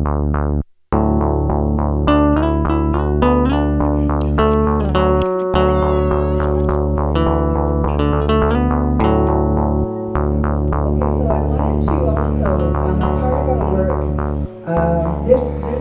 This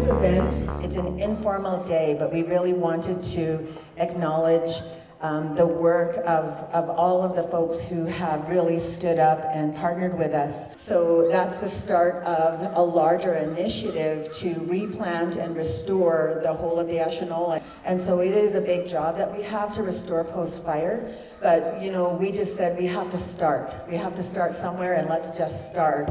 event, it's an informal day, but we really wanted to acknowledge the work of all of the folks who have really stood up and partnered with us. So that's the start of a larger initiative to replant and restore the whole of the Ashinola. And so it is a big job that we have to restore post-fire, but you know, we just said we have to start. We have to start somewhere, and let's just start.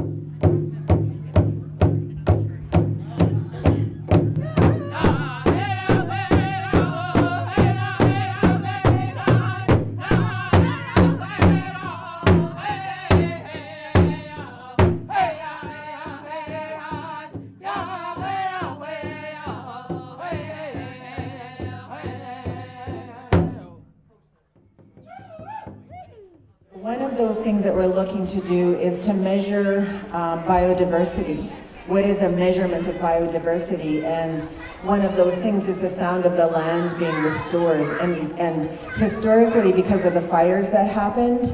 One of those things that we're looking to do is to measure biodiversity. What is a measurement of biodiversity? And one of those things is the sound of the land being restored. And historically, because of the fires that happened,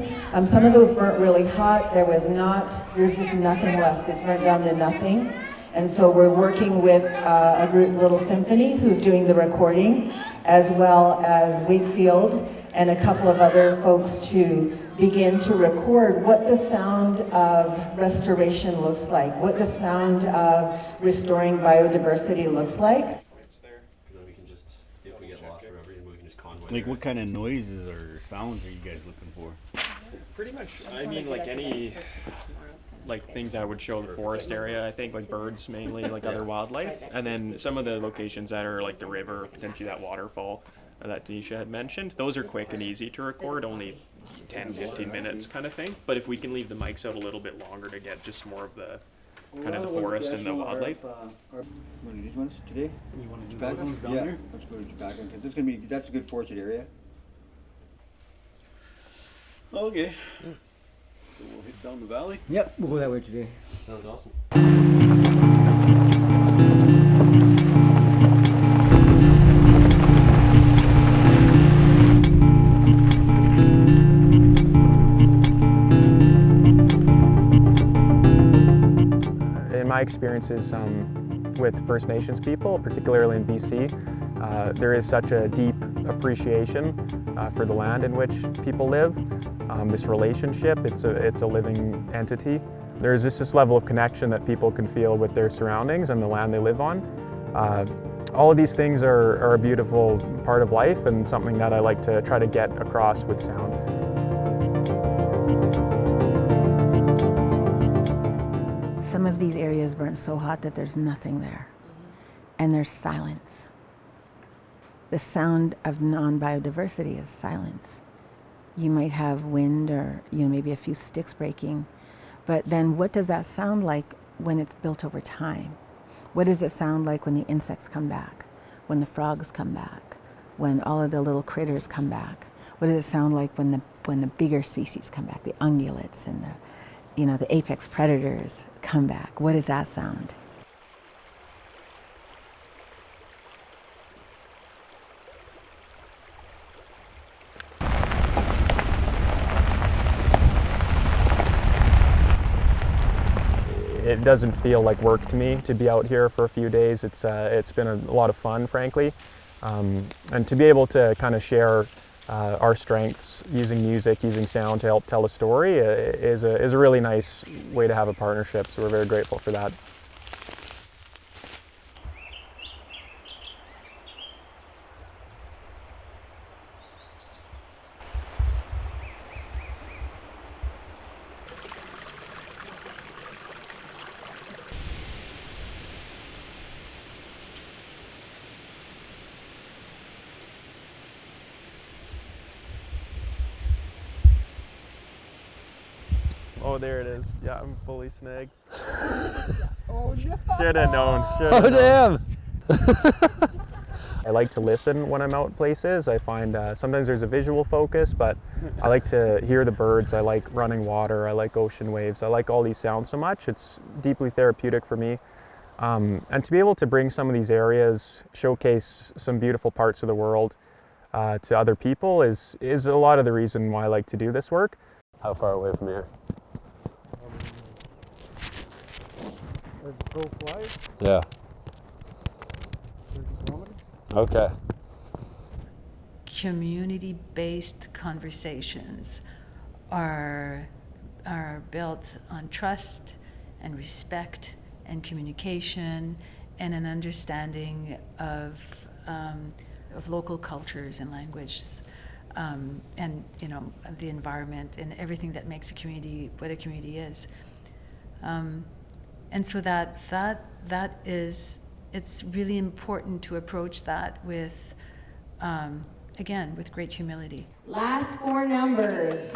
some of those burnt really hot. There's just nothing left. It's burnt down to nothing. And so we're working with a group, Little Symphony, who's doing the recording, as well as Wakefield and a couple of other folks to begin to record what the sound of restoration looks like, what the sound of restoring biodiversity looks like. It's there, because then we can just, if we get lost or whatever, we can just convoy. Like what kind of noises or sounds are you guys looking for? Pretty much, I mean, like any, like things that would show the forest area, I think, like birds mainly, like other wildlife. And then some of the locations that are like the river, potentially that waterfall that Denisha had mentioned, those are quick and easy to record, only 10, 15 minutes kind of thing. But if we can leave the mics out a little bit longer to get just more of the kind of the forest and the wildlife. One of these ones today? You want to do Chewbacca? those ones down Yeah, there? let's go to Chewbacca, because that's a good forested area. Okay. So we'll hit down the valley. Yep, we'll go that way today. Sounds awesome. In my experiences with First Nations people, particularly in BC, there is such a deep appreciation for the land in which people live. This relationship, it's a living entity. There's just this level of connection that people can feel with their surroundings and the land they live on. All of these things are a beautiful part of life and something that I like to try to get across with sound. Some of these areas burn so hot that there's nothing there, and there's silence. The sound of non-biodiversity is silence. You might have wind or maybe a few sticks breaking, but then what does that sound like when it's built over time? What does it sound like when the insects come back, when the frogs come back, when all of the little critters come back? What does it sound like when the bigger species come back, the ungulates and the apex predators come back? What does that sound? It doesn't feel like work to me to be out here for a few days. It's been a lot of fun, frankly, and to be able to kind of share our strengths using music, using sound to help tell a story is a really nice way to have a partnership. So we're very grateful for that. Oh, there it is. Yeah, I'm fully snagged. Oh, no. Should have known. Oh, damn. I like to listen when I'm out places. I find sometimes there's a visual focus, but I like to hear the birds. I like running water. I like ocean waves. I like all these sounds so much. It's deeply therapeutic for me. And to be able to bring some of these areas, showcase some beautiful parts of the world to other people is a lot of the reason why I like to do this work. How far away from here? As the crow flies, Yeah. 30 kilometers. Okay. Community-based conversations are built on trust and respect and communication and an understanding of local cultures and languages, and the environment and everything that makes a community what a community is. And so that is, it's really important to approach that with, again, with great humility. Last four numbers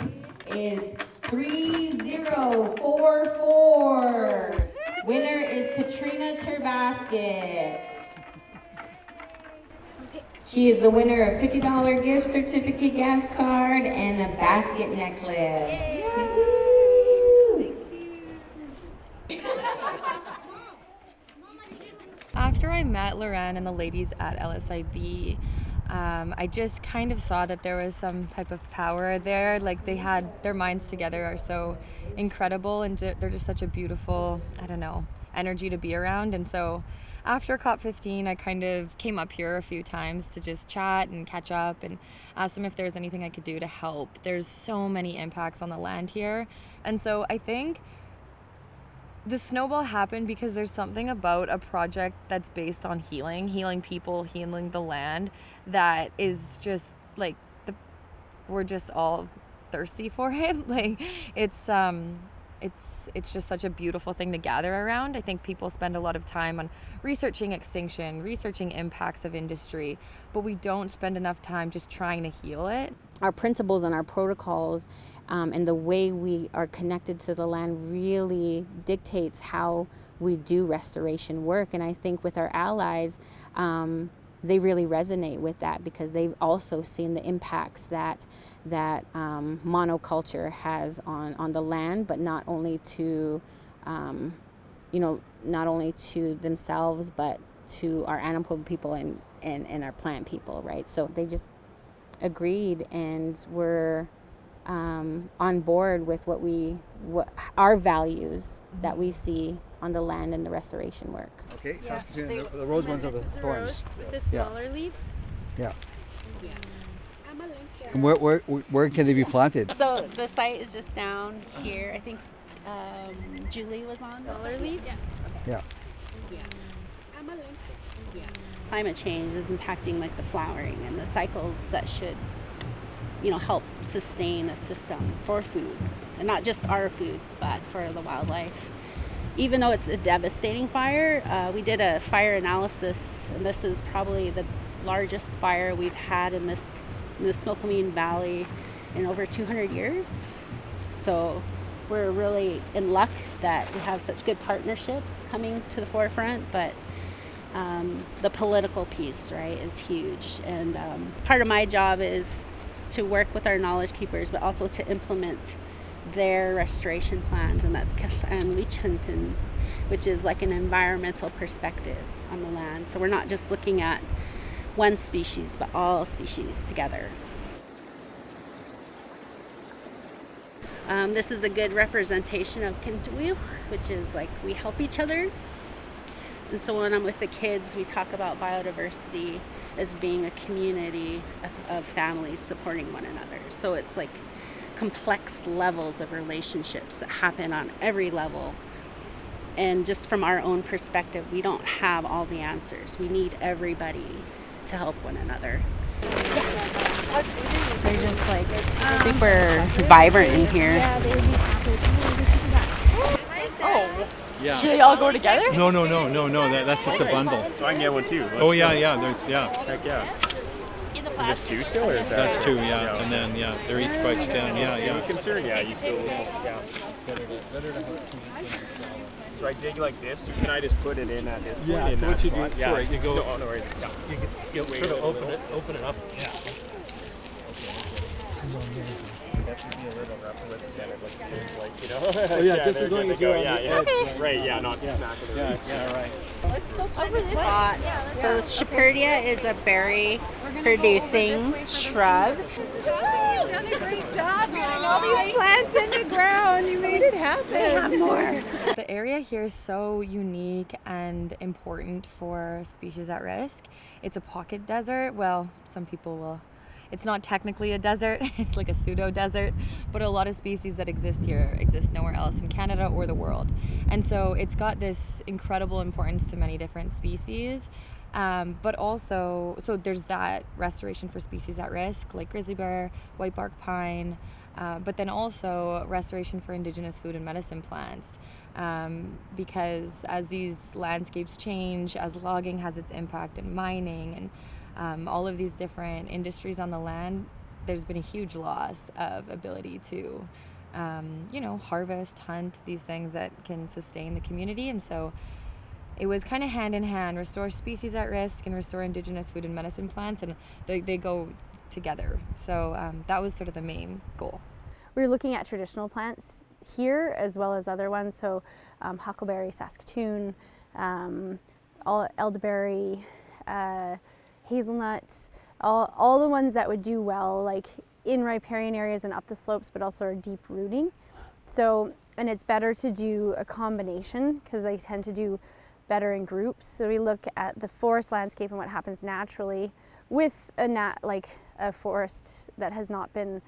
is 3044. Winner is Katrina Terbasket. She is the winner of $50 gift certificate, gas card, and a basket necklace. After I met Loren and the ladies at LSIB, I just kind of saw that there was some type of power there. Like, they had their minds together are so incredible, and they're just such a beautiful, energy to be around. And so after COP15, I kind of came up here a few times to just chat and catch up and ask them if there's anything I could do to help. There's so many impacts on the land here. And so I think the snowball happened because there's something about a project that's based on healing people, healing the land, that is just like, we're just all thirsty for it. Like, it's just such a beautiful thing to gather around. I think people spend a lot of time on researching extinction, researching impacts of industry, but we don't spend enough time just trying to heal it. Our principles and our protocols and the way we are connected to the land really dictates how we do restoration work. And I think with our allies, they really resonate with that because they've also seen the impacts that monoculture has on the land, but not only to not only to themselves, but to our animal people and our plant people, right? So they just agreed and were on board with what our values that we see on the land and the restoration work. Okay, sounds good. The rose ones are the thorns. With the smaller leaves. Yeah. And where can they be planted? So the site is just down here. I think Julie was on. Smaller leaves? Yeah. Climate change is impacting like the flowering and the cycles that should, help sustain a system for foods, and not just our foods, but for the wildlife. Even though it's a devastating fire, we did a fire analysis, and this is probably the largest fire we've had in the Smokelmean Valley in over 200 years. So we're really in luck that we have such good partnerships coming to the forefront, but the political piece, right, is huge. And part of my job is to work with our knowledge keepers, but also to implement their restoration plans, and that's Kathan Leachinton, which is like an environmental perspective on the land. So we're not just looking at one species, but all species together. This is a good representation of Kintuiu, which is like we help each other. And so when I'm with the kids, we talk about biodiversity as being a community of families supporting one another. So it's like complex levels of relationships that happen on every level. And just from our own perspective, we don't have all the answers. We need everybody to help one another. They're just like Super vibrant in here. Yeah. Should they all go together? No. That's just a bundle. So I can get one too. Oh yeah. Heck yeah. Is this two still, or is that? That's two, yeah. And then they're each by extend. Yeah. Concern, you still. Yeah. So I dig like this. Can I just put it in at this point? Yeah. In So that what you spot? do? Yeah. Right, you go. No worries. Yeah. You sort of open it up. Yeah. Oh, yeah, just as long as you're on the edge. Right, yeah, not Yeah, right. Let's go over this spot. So Shepherdea is a berry producing shrub. Oh, you've done a great job getting all these plants in the ground. You made it happen. Have more. The area here is so unique and important for species at risk. It's a pocket desert. Well, some people will. It's not technically a desert, it's like a pseudo-desert, but a lot of species that exist here exist nowhere else in Canada or the world. And so it's got this incredible importance to many different species. But also, so there's that restoration for species at risk, like grizzly bear, white bark pine, but then also restoration for indigenous food and medicine plants. Because as these landscapes change, as logging has its impact in mining and all of these different industries on the land, there's been a huge loss of ability to, harvest, hunt, these things that can sustain the community. And so it was kind of hand in hand, restore species at risk and restore indigenous food and medicine plants, and they go together. So that was sort of the main goal. We were looking at traditional plants here as well as other ones, so huckleberry, Saskatoon, elderberry, hazelnut, all the ones that would do well like in riparian areas and up the slopes, but also are deep rooting. So, and it's better to do a combination because they tend to do better in groups. So we look at the forest landscape and what happens naturally with a forest that has not been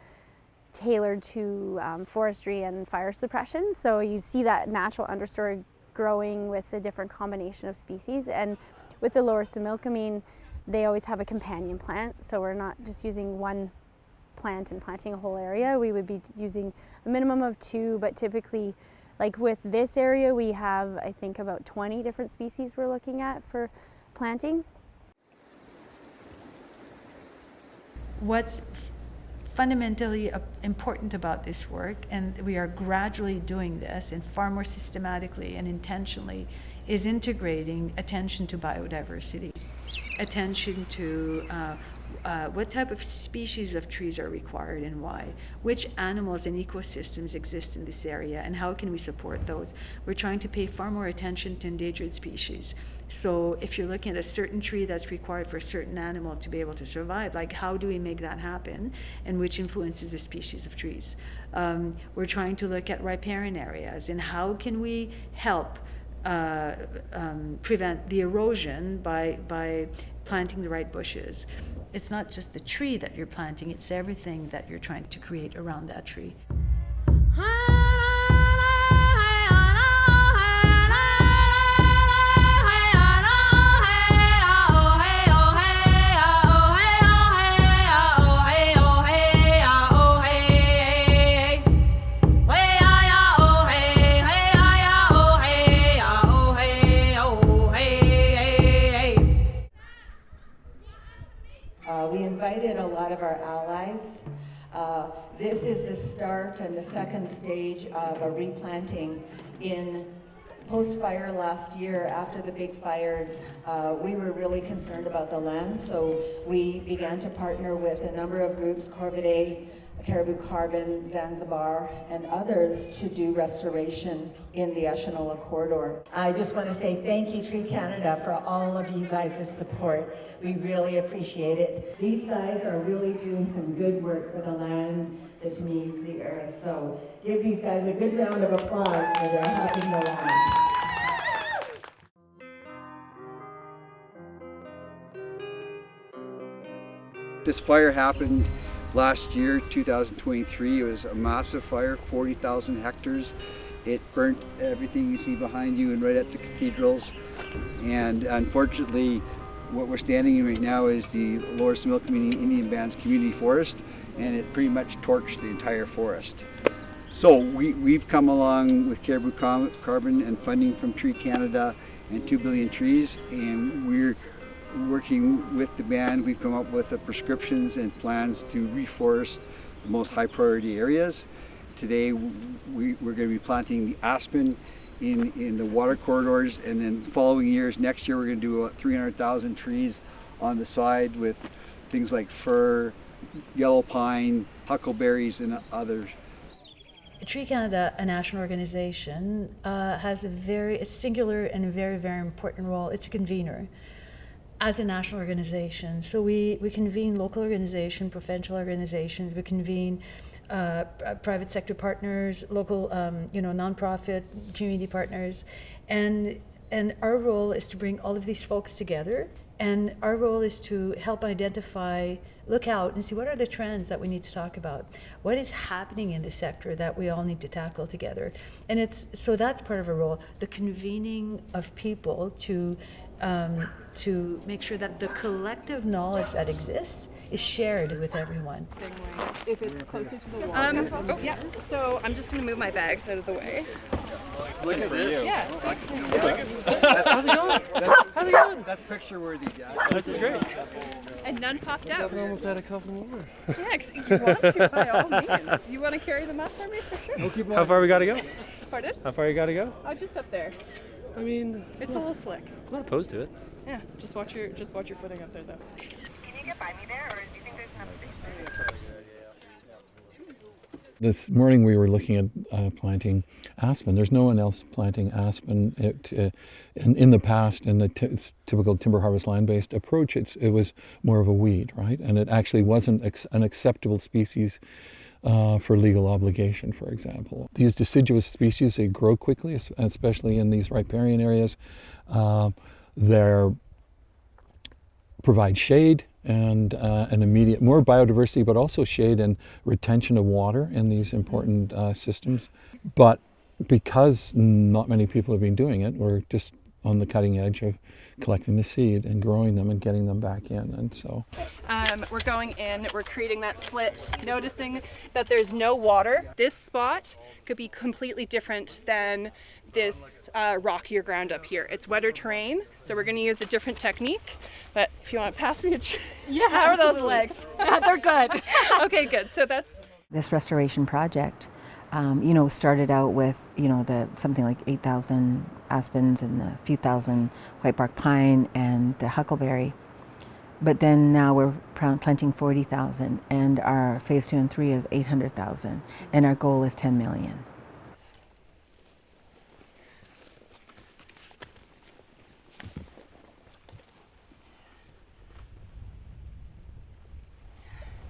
tailored to forestry and fire suppression. So you see that natural understory growing with a different combination of species. And with the lower similkameen, they always have a companion plant. So we're not just using one plant and planting a whole area. We would be using a minimum of 2, but typically, like with this area, we have, I think, about 20 different species we're looking at for planting. What's fundamentally important about this work, and we are gradually doing this and far more systematically and intentionally, is integrating attention to biodiversity, attention to what type of species of trees are required and why, which animals and ecosystems exist in this area, and how can we support those. We're trying to pay far more attention to endangered species. So if you're looking at a certain tree that's required for a certain animal to be able to survive, like how do we make that happen, and which influences the species of trees. We're trying to look at riparian areas and how can we help prevent the erosion by planting the right bushes. It's not just the tree that you're planting, it's everything that you're trying to create around that tree. We invited a lot of our allies. This is the start and the second stage of a replanting. In post-fire last year, after the big fires, we were really concerned about the land, so we began to partner with a number of groups, Corvidae, Caribou Carbon, Zanzibar, and others to do restoration in the Ashinola corridor. I just want to say thank you, Tree Canada, for all of you guys' support. We really appreciate it. These guys are really doing some good work for the land, the community, the earth. So give these guys a good round of applause for their helping the land. This fire happened last year, 2023. It was a massive fire, 40,000 hectares. It burnt everything you see behind you and right at the cathedrals. And unfortunately, what we're standing in right now is the Lower Similkameen Indian Band's community forest, and it pretty much torched the entire forest. So we've come along with Caribou Carbon and funding from Tree Canada and 2 Billion Trees, and we're working with the band. We've come up with prescriptions and plans to reforest the most high priority areas. Today we're going to be planting the aspen in the water corridors, and then following years, next year we're going to do about 300,000 trees on the side with things like fir, yellow pine, huckleberries and others. Tree Canada, a national organization, has a singular and very, very important role. It's a convener as a national organization. So we convene local organizations, provincial organizations, we convene private sector partners, local, nonprofit, community partners, and our role is to bring all of these folks together. And our role is to help identify, look out and see what are the trends that we need to talk about. What is happening in the sector that we all need to tackle together? And so that's part of our role, the convening of people to make sure that the collective knowledge that exists is shared with everyone. If it's closer to the wall. Yeah. So I'm just going to move my bags out of the way. Look at this. Yes. How's it going? How's it going? That's picture worthy, Jack. This is great. And none popped out. We almost had a couple more. Yeah, you want to, by all means. You want to carry them up for me, for sure? How far we gotta go? Pardon? How far you gotta go? Oh, just up there. I mean, It's a little slick. I'm not opposed to it. Yeah, just watch your footing up there, though. Can you get by me there, or do you think there's enough space? This morning we were looking at planting aspen. There's no one else planting aspen. In the past, in the typical timber harvest land-based approach, it was more of a weed, right? And it actually wasn't an acceptable species for legal obligation, for example. These deciduous species, they grow quickly, especially in these riparian areas. They provide shade and an immediate, more biodiversity, but also shade and retention of water in these important systems. But because not many people have been doing it, we're just on the cutting edge of collecting the seed and growing them and getting them back in. And so we're going in, we're creating that slit, noticing that there's no water. This spot could be completely different than this rockier ground up here. It's wetter terrain, so we're going to use a different technique. But if you want to pass me a Yeah, how are those legs? Yeah, they're good. Okay, good. So that's This restoration project, started out with, something like 8,000 aspens and a few thousand whitebark pine and the huckleberry. But then now we're planting 40,000, and our phase 2 and 3 is 800,000, and our goal is 10 million.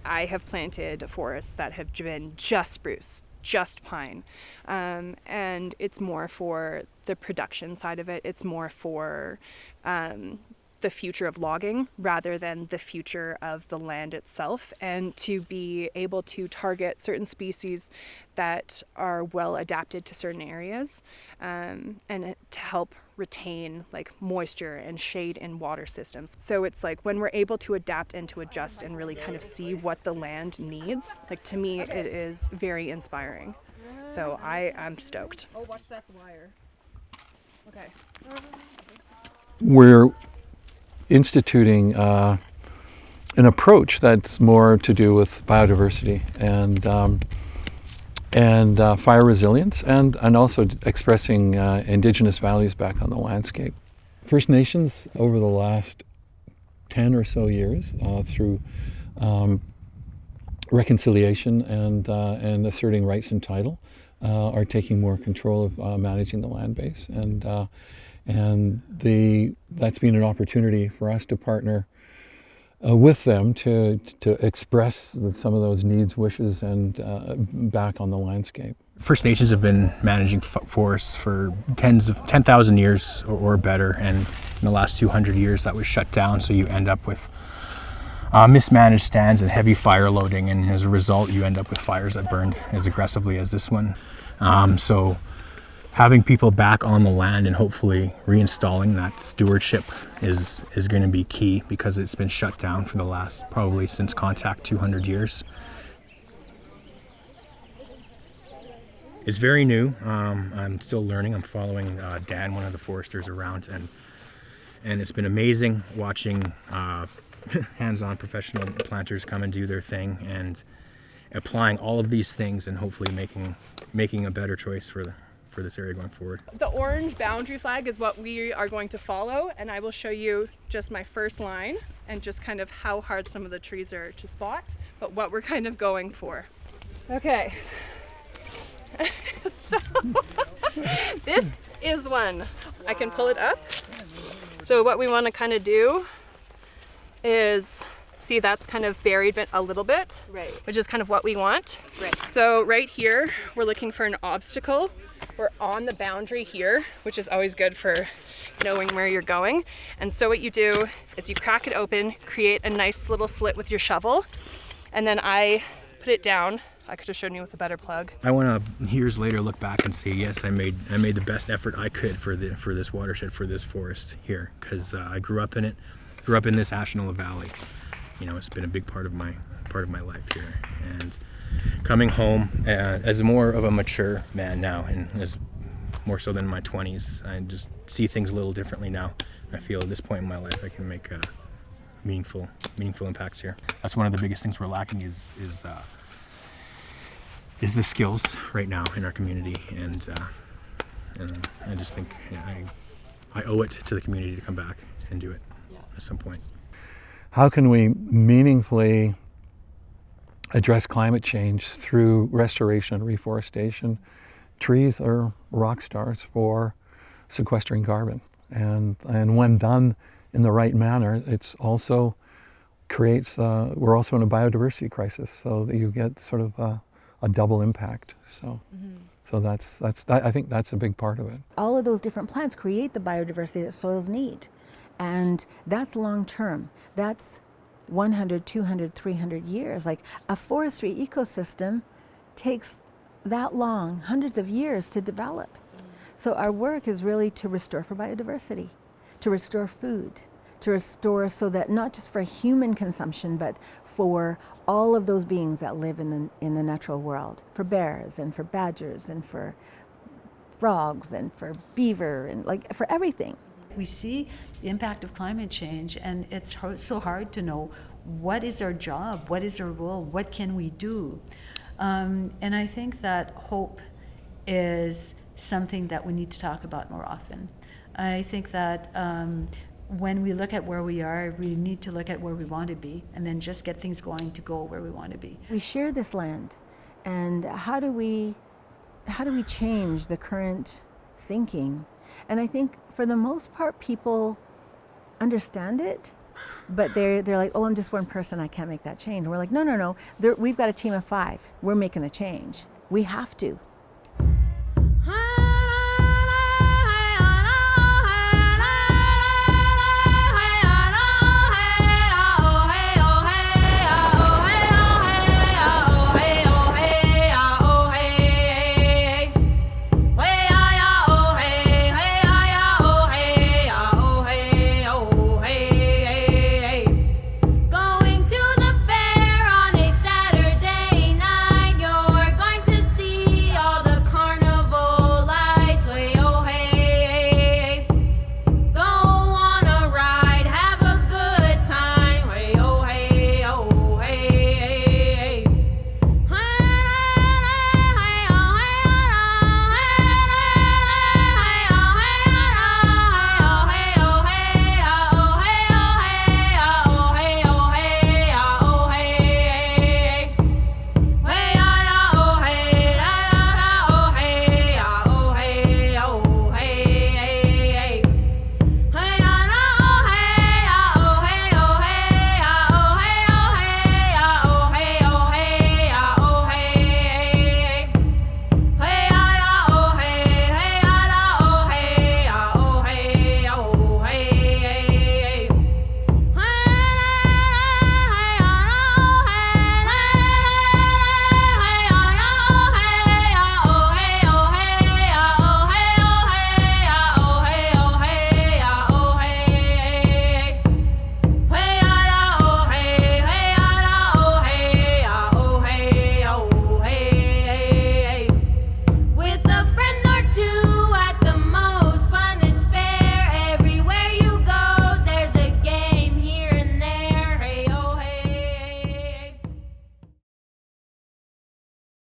I have planted forests that have been just spruce, just pine, and it's more for the production side of it. It's more for the future of logging rather than the future of the land itself, and to be able to target certain species that are well adapted to certain areas, and to help retain like moisture and shade in water systems. So it's like when we're able to adapt and to adjust and really kind of see what the land needs, like to me it is very inspiring. So I'm stoked. Oh, watch that wire. Okay. we're instituting an approach that's more to do with biodiversity and fire resilience, and also expressing Indigenous values back on the landscape. First Nations, over the last 10 or so years, through reconciliation and asserting rights and title, are taking more control of managing the land base, and that's been an opportunity for us to partner with them to express some of those needs, wishes, and back on the landscape. First Nations have been managing forests for 10,000 years or better, and in the last 200 years that was shut down, so you end up with mismanaged stands and heavy fire loading, and as a result you end up with fires that burned as aggressively as this one. So having people back on the land and hopefully reinstalling that stewardship is going to be key, because it's been shut down for the last, probably since contact, 200 years. It's very new. I'm still learning. I'm following Dan, one of the foresters, around, and it's been amazing watching hands-on professional planters come and do their thing and applying all of these things and hopefully making a better choice for for this area going forward. The orange boundary flag is what we are going to follow, and I will show you just my first line and just kind of how hard some of the trees are to spot, but what we're kind of going for. Okay. So this is one. I can pull it up. So what we want to kind of do is, see, that's kind of buried a little bit, right, which is kind of what we want. Right. So right here, we're looking for an obstacle. We're on the boundary here, which is always good for knowing where you're going. And so what you do is you crack it open, create a nice little slit with your shovel, and then I put it down. I could have shown you with a better plug. I want to years later look back and say, yes, I made the best effort I could for this watershed, for this forest here, because I grew up in it, grew up in this Ashinola Valley. You know, it's been a big part of my life here. And coming home as more of a mature man now, and as more so than my 20s, I just see things a little differently now. I feel at this point in my life I can make meaningful impacts here. That's one of the biggest things we're lacking is the skills right now in our community, and I just think I owe it to the community to come back and do it at some point. How can we meaningfully address climate change through restoration and reforestation? Trees are rock stars for sequestering carbon, and when done in the right manner, it's also creates. We're also in a biodiversity crisis, so that you get sort of a double impact. So, I think that's a big part of it. All of those different plants create the biodiversity that soils need, and that's long term. That's 100, 200, 300 years. Like a forestry ecosystem takes that long, hundreds of years to develop. So our work is really to restore for biodiversity, to restore food, to restore so that not just for human consumption, but for all of those beings that live in the natural world, for bears and for badgers and for frogs and for beaver and like for everything. We see the impact of climate change, and it's so hard to know what is our job, what is our role, what can we do? And I think that hope is something that we need to talk about more often. I think that when we look at where we are, we need to look at where we want to be, and then just get things going to go where we want to be. We share this land, and how do we change the current thinking? And I think for the most part, people understand it, but they're like, oh, I'm just one person, I can't make that change. And we're like, no. We've got a team of 5. We're making the change. We have to.